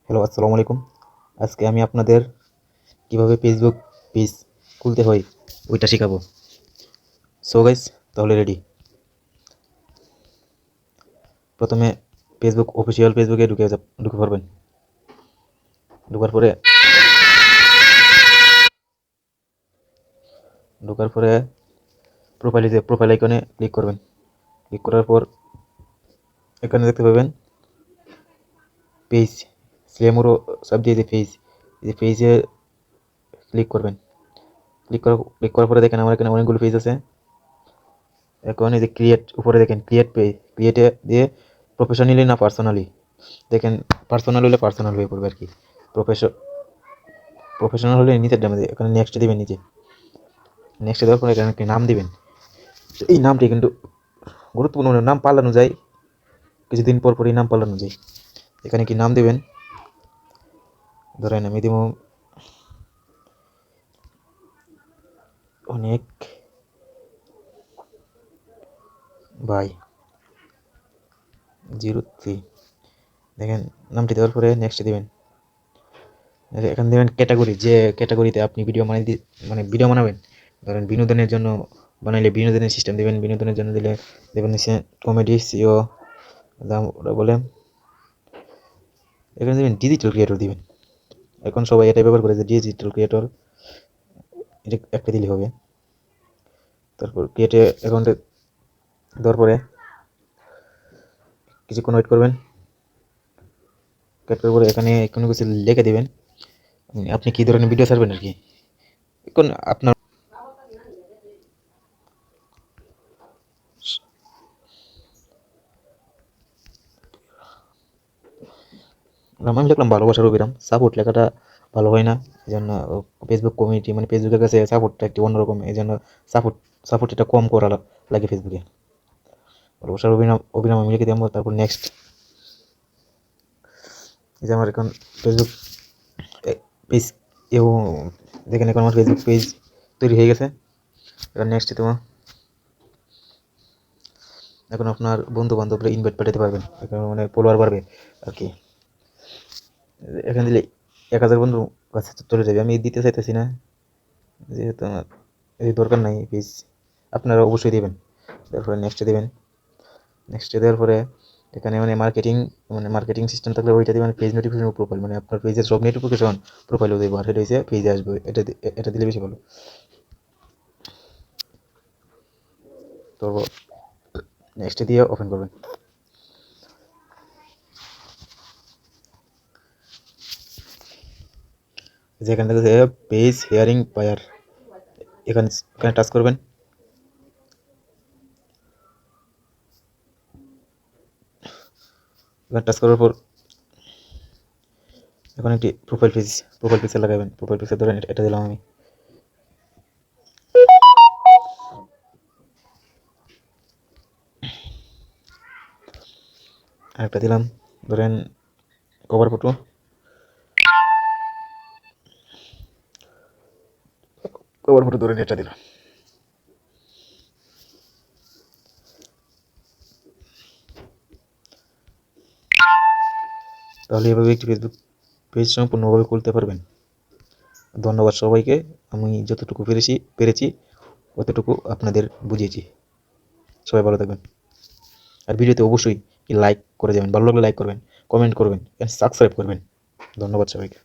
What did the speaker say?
Hello, আসসালামু আলাইকুম। আজকে আমি আপনাদের কিভাবে ফেসবুক পেজ খুলতে হয় ওইটা শেখাবো। সো গাইস, তাহলে রেডি। প্রথমে ফেসবুক অফিসিয়াল ফেসবুকে ঢুকে পড়বেন। ঢোকার পরে প্রোফাইল আইকনে ক্লিক করবেন। ক্লিক করার পর এখানে দেখতে পাবেন পেজ স্ল্যামোরো সব দিয়ে যে পেজ, এই পেজে ক্লিক করবেন। ক্লিক করার পরে দেখেন আমার এখানে অনেকগুলো পেজ আছে। এখন এই যে উপরে দেখেন ক্রিয়েটে দিয়ে প্রফেশনালি না পার্সোনালি, দেখেন পার্সোনাল হলে পার্সোনাল হয়ে পড়বে আর কি। প্রফেশনাল হলে নিচের ডানে এখানে নেক্সট দিবেন। নেক্সট দেওয়ার পরে এখানে একটি নাম দিবেন। এই নামটি কিন্তু গুরুত্বপূর্ণ, নাম পাল্টানো যায়, কিছুদিন পর পরই নাম পাল্টানো যায়। এখানে কি নাম দিবেন, ধরেন আমি দিব অনেক ভাই 03। দেখেন নামটি দেওয়ার পরে নেক্সট দিবেন। এখানে দেবেন ক্যাটাগরি, যে ক্যাটাগরিতে আপনি ভিডিও বানাবেন। ধরেন বিনোদনের জন্য বানাইলে বিনোদনের সিস্টেম দিবেন, বিনোদনের জন্য দিলে দেবেন কমেডি সিও বলে। এখানে দেবেন ডিজিটাল ক্রিয়েটর দিবেন। এখন সবাই এটাই ব্যবহার করে যে ডিজিটাল ক্রিয়েটর, এটা একটা দিলে হবে। তারপর ক্রিয়েটে অ্যাকাউন্টে দেওয়ার পরে কিছুক্ষণ ওয়েট করবেন। ওয়েট করার পরে এখানে কোনো কিছু লিখে দিবেন, আপনি কী ধরনের ভিডিও ছাড়বেন আর কি। এখন আপনার আমি লিখলাম ভালোবাসার অবিরাম। সাপোর্ট লেখাটা ভালো হয় না, এই জন্য ফেসবুক কমিউনিটি ফেসবুকের কাছে সাপোর্টটা একটি অন্যরকম, এই জন্য সাপোর্ট এটা কম করা লাগে ফেসবুকে। ভালোবাসার অবিরাম অবিরাম আমি লিখে দেবো। তারপর নেক্সট। এই যে আমার এখন ফেসবুক পেজ এও দেখেন, এখন আমার ফেসবুক পেজ তৈরি হয়ে গেছে। এবার নেক্সট তোমার এখন আপনার বন্ধু বান্ধবরা ইনভাইট পাঠাতে পারবেন, এখন ফলোয়ার বাড়বে আর কি। এখানে দিলে 1000 বন্ধু কাছে চলে যাবে। আমি দিতে চাইতেছি না, যেহেতু আমার এই দরকার নাই পেজ, আপনারা অবশ্যই দেবেন। তারপরে নেক্সট দেবেন। নেক্সট দেওয়ার পরে এখানে মার্কেটিং সিস্টেম থাকলে ওইটা দিবেন। পেজ নোটিফিকেশন প্রোফাইল, আপনার পেজের সব নোটিফিকেশন প্রোফাইলও দেবো, আর সেটা হচ্ছে পেজে আসবে। এটা দিলে বেশি ভালো। তো নেক্সট দিয়ে ওপেন করবেন। যেখান থেকে পেজ হেয়ারিং বায়ার, এখানে টাচ করবেন। এখানে টাচ করার পর এখন একটি প্রোফাইল পিকচার লাগাবেন। প্রোফাইল পিকচার ধরেন এটা দিলাম আমি। আরেকটা দিলাম, ধরেন কভার ফটো। ধরেন এটা দিলাম। তাহলে এভাবে একটি ফেসবুক পেজ সম্পূর্ণভাবে খুলতে পারবেন। ধন্যবাদ সবাইকে। আমি যতটুকু পেরেছি অতটুকু আপনাদের বুঝিয়েছি। সবাই ভালো থাকবেন। আর ভিডিওতে অবশ্যই লাইক করে যাবেন, ভালো লাগলে লাইক করবেন, কমেন্ট করবেন, সাবস্ক্রাইব করবেন। ধন্যবাদ সবাইকে।